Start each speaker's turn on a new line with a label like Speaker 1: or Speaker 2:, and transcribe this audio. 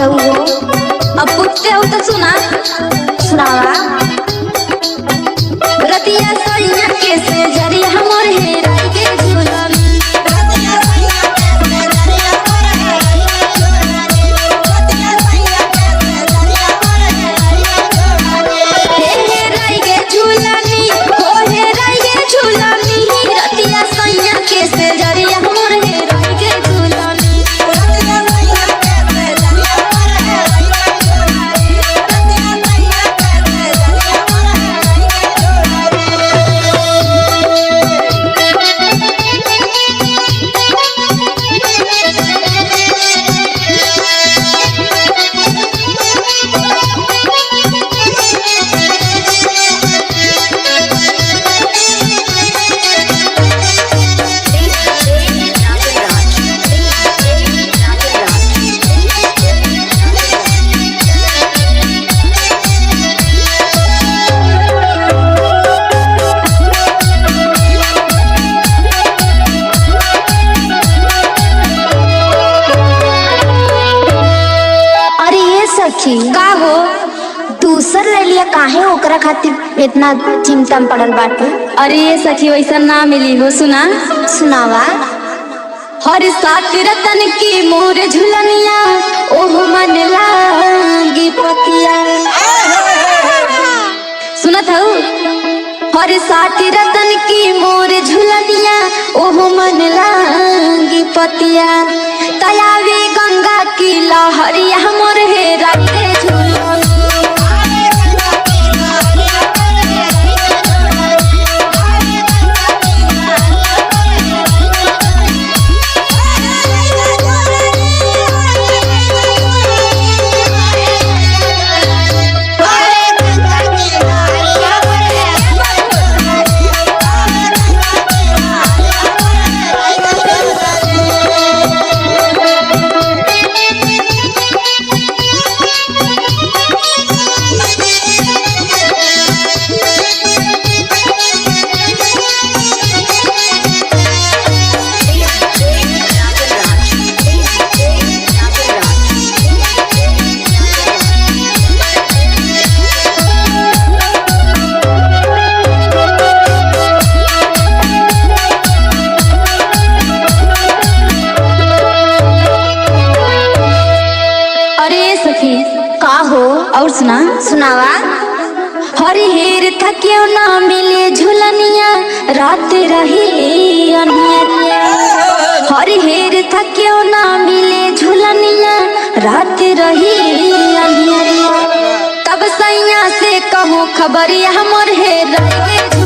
Speaker 1: हो
Speaker 2: अब पूछते हो तो सुना।
Speaker 1: सुनावा।
Speaker 2: रतिया सैया के से जरिया हमर हेरा के झूलन।
Speaker 1: का हो दूसर ले लिया काहे ओकरा खातिर इतना चिंता में पड़ल बाटे।
Speaker 2: अरे ये सखी वैसा ना मिली हो। सुना।
Speaker 1: सुनावा।
Speaker 2: हर साथ रतन की मोर झुलनिया ओह मन लागी पतिया। सुनत हो। हर साथ रतन की मोर झुलनिया ओह मन लागी पतिया। तयावी गंगा की लहरिया मोर हेरा के झूलन।
Speaker 1: का हो
Speaker 2: और सुना।
Speaker 1: सुनावा।
Speaker 2: हरी हेर थकियो ना मिले झुलनिया रात रही अनहरिया। हरी हेर थकियो ना मिले झुलनिया रात रही अनहरिया। तब सैया से कहूँ खबरिया हमर हेरा के